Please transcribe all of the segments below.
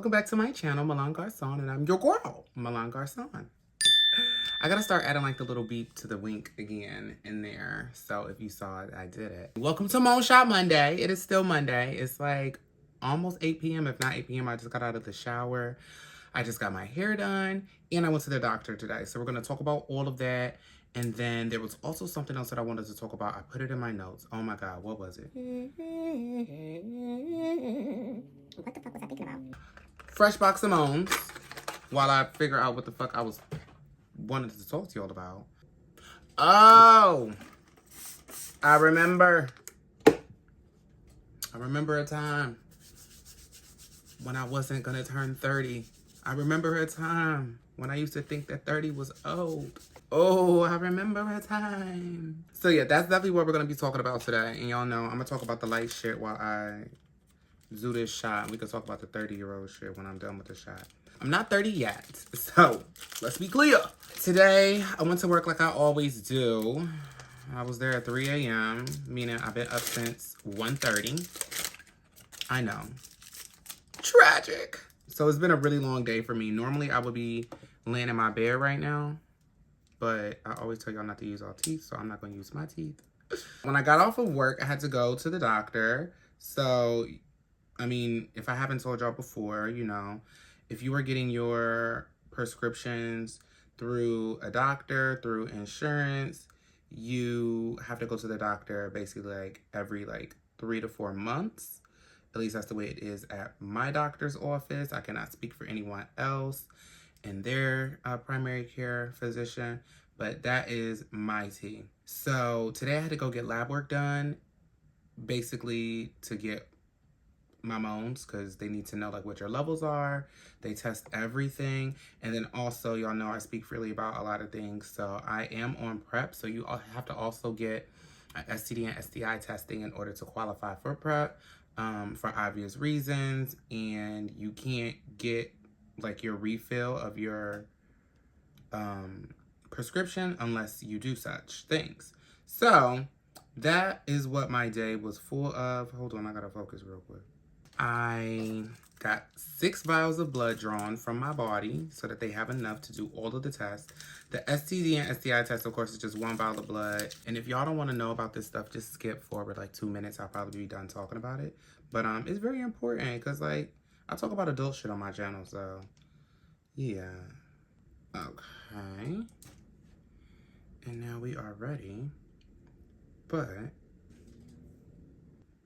Welcome back to my channel, Mone Garcon, and I'm your girl, Mone Garcon. I gotta start adding like the little beep to the wink again in there. So if you saw it, I did it. Welcome to Mone Shop Monday. It is still Monday. It's like almost 8 p.m. If not 8 p.m. I just got out of the shower. I just got my hair done and I went to the doctor today. So we're gonna talk about all of that. And then there was also something else that I wanted to talk about. I put it in my notes. Oh my God, what was it? What the fuck was I thinking about? Fresh box of Mones. While I figure out what the fuck I was wanted to talk to y'all about. Oh, I remember a time when I wasn't gonna turn 30. I remember a time when I used to think that 30 was old. Oh, I remember a time. So yeah, that's definitely what we're gonna be talking about today. And y'all know I'm gonna talk about the light shit while I do this shot. We can talk about the 30-year-old shit when I'm done with the shot. I'm not 30 yet, so let's be clear. Today, I went to work like I always do. I was there at 3 a.m., meaning I've been up since 1:30. I know. Tragic. So it's been a really long day for me. Normally, I would be laying in my bed right now, but I always tell y'all not to use all teeth, so I'm not going to use my teeth. When I got off of work, I had to go to the doctor. So, I mean, if I haven't told y'all before, you know, if you are getting your prescriptions through a doctor, through insurance, you have to go to the doctor basically like every 3 to 4 months. At least that's the way it is at my doctor's office. I cannot speak for anyone else and their primary care physician, but that is my tea. So today I had to go get lab work done, basically to get my mones, because they need to know like what your levels are. They test everything. And then also, y'all know I speak freely about a lot of things, so I am on PrEP. So you have to also get STD and STI testing in order to qualify for PrEP, for obvious reasons. And you can't get like your refill of your prescription unless you do such things. So that is what my day was full of. Hold on, I gotta focus real quick. I got 6 vials of blood drawn from my body so that they have enough to do all of the tests. The STD and STI test, of course, is just 1 vial of blood. And if y'all don't want to know about this stuff, just skip forward like 2 minutes. I'll probably be done talking about it. But it's very important because, like, I talk about adult shit on my channel, so yeah. Okay. And now we are ready. But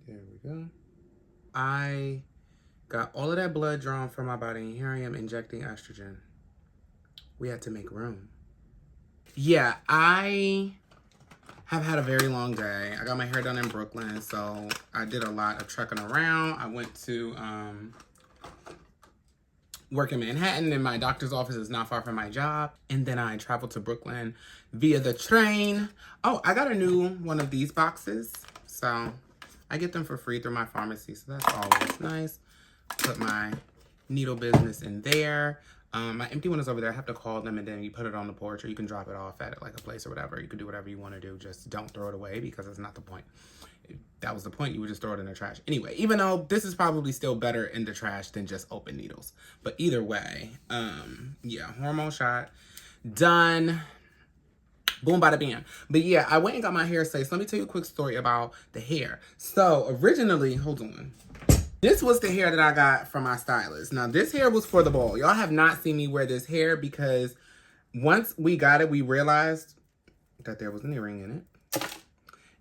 there we go. I got all of that blood drawn from my body, and here I am injecting estrogen. We had to make room. Yeah, I have had a very long day. I got my hair done in Brooklyn, so I did a lot of trekking around. I went to work in Manhattan, and my doctor's office is not far from my job. And then I traveled to Brooklyn via the train. Oh, I got a new one of these boxes, so I get them for free through my pharmacy, so that's always nice. Put my needle business in there. My empty one is over there. I have to call them, and then you put it on the porch, or you can drop it off at like a place or whatever. You can do whatever you want to do. Just don't throw it away, because that's not the point. If that was the point, you would just throw it in the trash. Anyway, even though this is probably still better in the trash than just open needles. But either way, yeah, hormone shot done. Boom, bada bam. But yeah, I went and got my hair sliced. Let me tell you a quick story about the hair. So originally, hold on. This was the hair that I got from my stylist. Now, this hair was for the ball. Y'all have not seen me wear this hair because once we got it, we realized that there was an earring in it.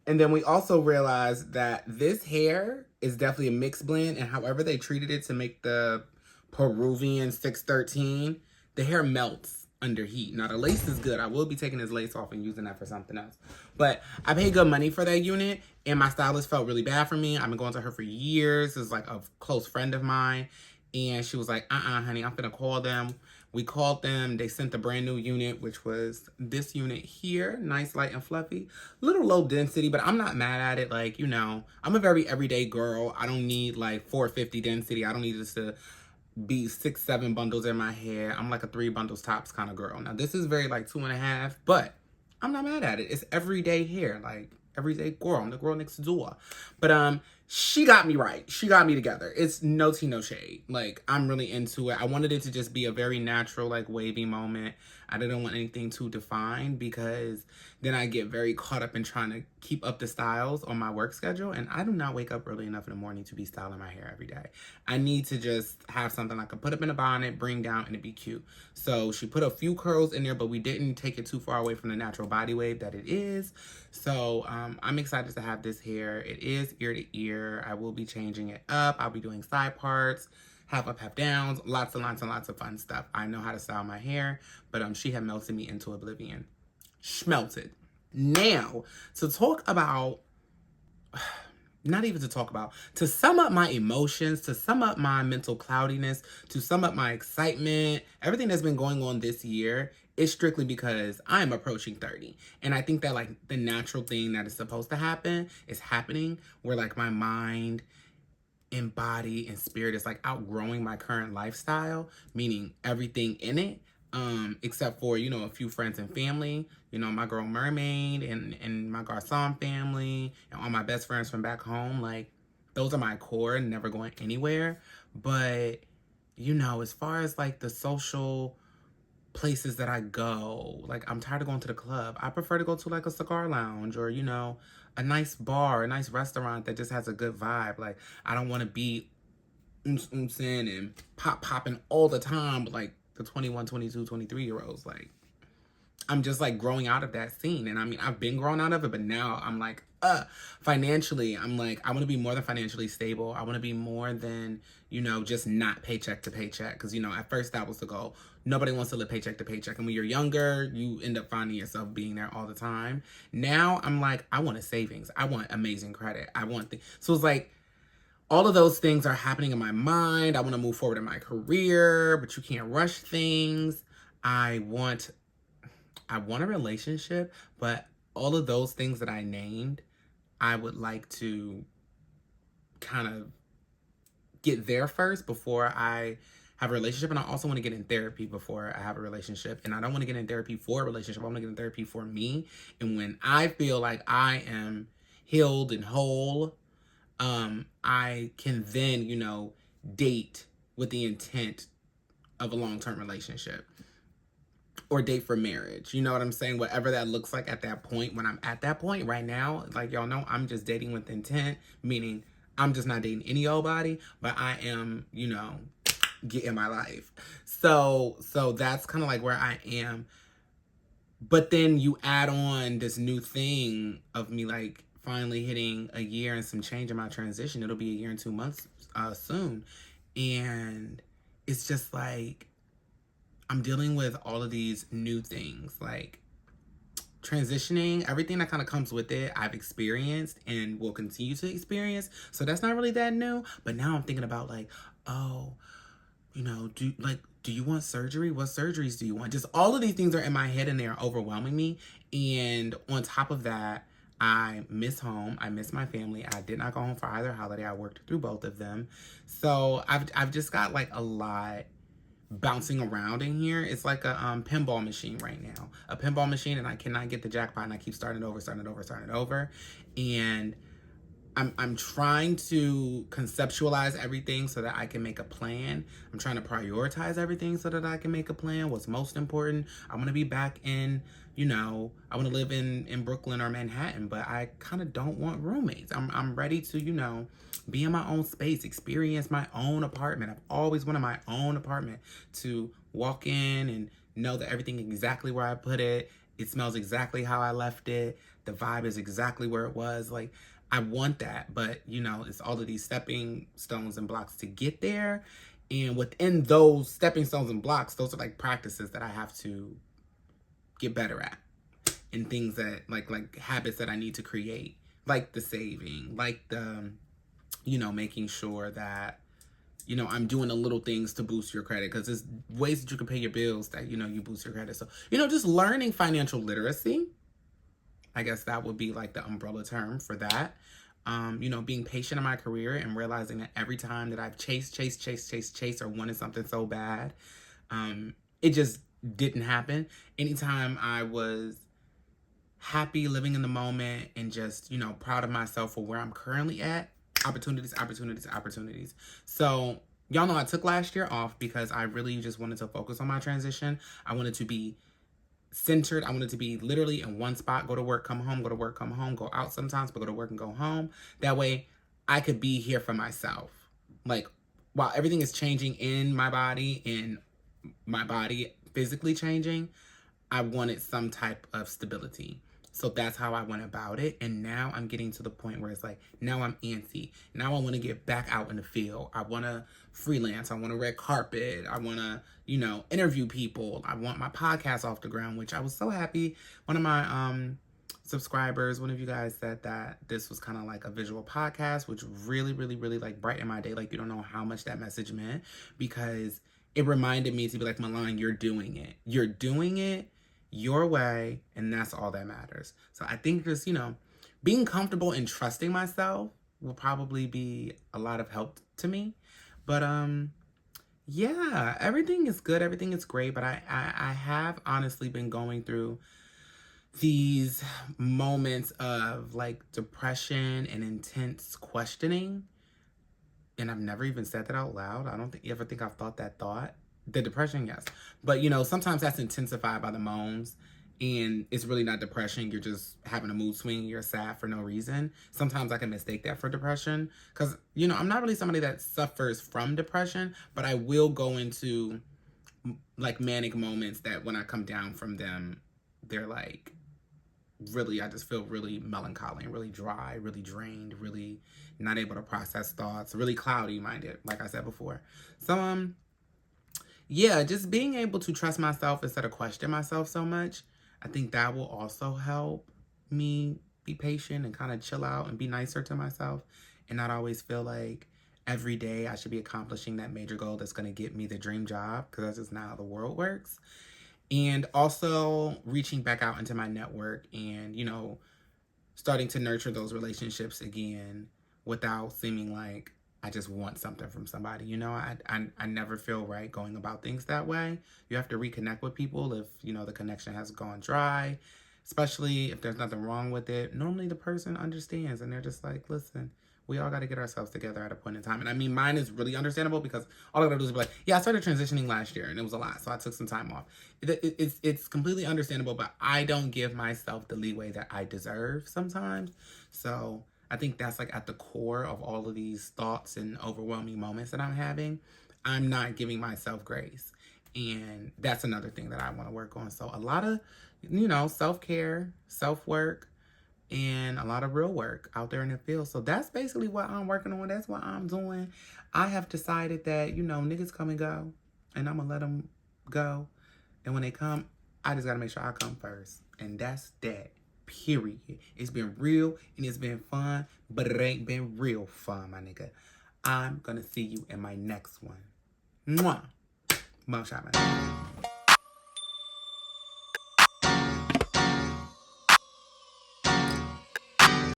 And then we also realized that this hair is definitely a mixed blend. And however they treated it to make the Peruvian 613, the hair melts under heat. Now, the lace is good. I will be taking this lace off and using that for something else. But I paid good money for that unit, and my stylist felt really bad for me. I've been going to her for years. It's like a close friend of mine. And she was like, honey, I'm going to call them. We called them. They sent the brand new unit, which was this unit here. Nice, light, and fluffy. Little low density, but I'm not mad at it. Like, you know, I'm a very everyday girl. I don't need like 450 density. I don't need this to be 6-7 bundles in my hair. I'm like a 3 bundles tops kind of girl. Now this is very like 2.5, but I'm not mad at it. It's everyday hair, like everyday girl. I'm the girl next door. But she got me right. She got me together. It's no tea, no shade. Like, I'm really into it. I wanted it to just be a very natural, like, wavy moment. I didn't want anything too defined because then I get very caught up in trying to keep up the styles on my work schedule. And I do not wake up early enough in the morning to be styling my hair every day. I need to just have something I could put up in a bonnet, bring down, and it'd be cute. So she put a few curls in there, but we didn't take it too far away from the natural body wave that it is. So I'm excited to have this hair. It is ear to ear. I will be changing it up. I'll be doing side parts, half up, half downs, lots and lots and lots of fun stuff. I know how to style my hair, but she had melted me into oblivion. Schmelted. Now, to talk about, not even to talk about, to sum up my emotions, to sum up my mental cloudiness, to sum up my excitement, everything that's been going on this year is strictly because I am approaching 30. And I think that like the natural thing that is supposed to happen is happening, where like my mind and body and spirit is like outgrowing my current lifestyle, meaning everything in it. Except for, you know, a few friends and family, you know, my girl Mermaid and my Garcon family and all my best friends from back home. Like, those are my core and never going anywhere. But, you know, as far as like the social places that I go, like, I'm tired of going to the club. I prefer to go to like a cigar lounge or, you know, a nice bar, a nice restaurant that just has a good vibe. Like, I don't want to be oomsing and popping all the time, but like the 21, 22, 23-year-olds. Like, I'm just like growing out of that scene. And I mean, I've been growing out of it, but now I'm like, financially, I'm like, I want to be more than financially stable. I want to be more than, you know, just not paycheck to paycheck. Because, you know, at first that was the goal. Nobody wants to live paycheck to paycheck. And when you're younger, you end up finding yourself being there all the time. Now I'm like, I want a savings. I want amazing credit. So it's like, all of those things are happening in my mind. I want to move forward in my career, but you can't rush things. I want a relationship, but all of those things that I named, I would like to kind of get there first before I have a relationship. And I also want to get in therapy before I have a relationship. And I don't want to get in therapy for a relationship. I want to get in therapy for me. And when I feel like I am healed and whole, I can then, you know, date with the intent of a long-term relationship or date for marriage. You know what I'm saying? Whatever that looks like at that point. When I'm at that point right now, like y'all know, I'm just dating with intent, meaning I'm just not dating any old body, but I am, you know, getting my life. So that's kind of like where I am. But then you add on this new thing of me like finally hitting a year and some change in my transition. It'll be a year and 2 months soon. And it's just like I'm dealing with all of these new things, like transitioning, everything that kind of comes with it, I've experienced and will continue to experience. So that's not really that new. But now I'm thinking about like, oh, you know, do you want surgery? What surgeries do you want? Just all of these things are in my head and they're overwhelming me. And on top of that, I miss home. I miss my family. I did not go home for either holiday. I worked through both of them. So I've just got like a lot bouncing around in here. It's like a pinball machine right now. A pinball machine, and I cannot get the jackpot, and I keep starting over. And I'm trying to conceptualize everything so that I can make a plan. I'm trying to prioritize everything so that I can make a plan. What's most important. I want to be back in, you know, I want to live in Brooklyn or Manhattan, but I kind of don't want roommates. I'm ready to, you know, be in my own space, experience my own apartment. I've always wanted my own apartment to walk in and know that everything exactly where I put it. It smells exactly how I left it. The vibe is exactly where it was. Like, I want that, but you know, it's all of these stepping stones and blocks to get there. And within those stepping stones and blocks, those are like practices that I have to get better at, and things that like habits that I need to create, like the saving, like the, you know, making sure that, you know, I'm doing the little things to boost your credit, because there's ways that you can pay your bills that, you know, you boost your credit. So, you know, just learning financial literacy. I guess that would be like the umbrella term for that. You know, being patient in my career and realizing that every time that I've chased or wanted something so bad, it just didn't happen. Anytime I was happy living in the moment and just, you know, proud of myself for where I'm currently at, opportunities. So y'all know I took last year off because I really just wanted to focus on my transition. I wanted to be centered. I wanted to be literally in one spot, go to work, come home, go to work, come home, go out sometimes, but go to work and go home. That way I could be here for myself. Like, while everything is changing in my body and my body physically changing, I wanted some type of stability. So that's how I went about it. And now I'm getting to the point where it's like, now I'm antsy. Now I want to get back out in the field. I want to freelance. I want to red carpet. I want to, interview people. I want my podcast off the ground, which I was so happy. One of my subscribers, one of you guys said that this was kind of like a visual podcast, which really, really, really like brightened my day. Like, you don't know how much that message meant, because it reminded me to be like, Milan, you're doing it. You're doing it your way, and that's all that matters. So I think just, being comfortable and trusting myself will probably be a lot of help to me. But yeah, everything is good, everything is great, but I have honestly been going through these moments of like depression and intense questioning. And I've never even said that out loud. I don't ever think I've thought that thought. The depression, yes. But, sometimes that's intensified by the moans. And it's really not depression. You're just having a mood swing. You're sad for no reason. Sometimes I can mistake that for depression. Because, I'm not really somebody that suffers from depression. But I will go into, like, manic moments that when I come down from them, they're like, really, I just feel really melancholy and really dry, really drained, really not able to process thoughts, really cloudy minded, like I said before. So, yeah, just being able to trust myself instead of question myself so much, I think that will also help me be patient and kind of chill out and be nicer to myself and not always feel like every day I should be accomplishing that major goal that's going to get me the dream job, because that's just not how the world works. And also reaching back out into my network and, starting to nurture those relationships again without seeming like I just want something from somebody. I never feel right going about things that way. You have to reconnect with people if, the connection has gone dry, especially if there's nothing wrong with it. Normally the person understands and they're just like, listen, we all got to get ourselves together at a point in time. And I mean, mine is really understandable because all I got to do is be like, yeah, I started transitioning last year and it was a lot. So I took some time off. It's completely understandable, but I don't give myself the leeway that I deserve sometimes. So I think that's like at the core of all of these thoughts and overwhelming moments that I'm having. I'm not giving myself grace. And that's another thing that I want to work on. So a lot of, self-care, self-work, and a lot of real work out there in the field. So that's basically what I'm working on. That's what I'm doing. I have decided that, niggas come and go, and I'm going to let them go. And when they come, I just got to make sure I come first. And that's that. Period. It's been real and it's been fun, but it ain't been real fun, my nigga. I'm going to see you in my next one. Mwah. Mom shot, man.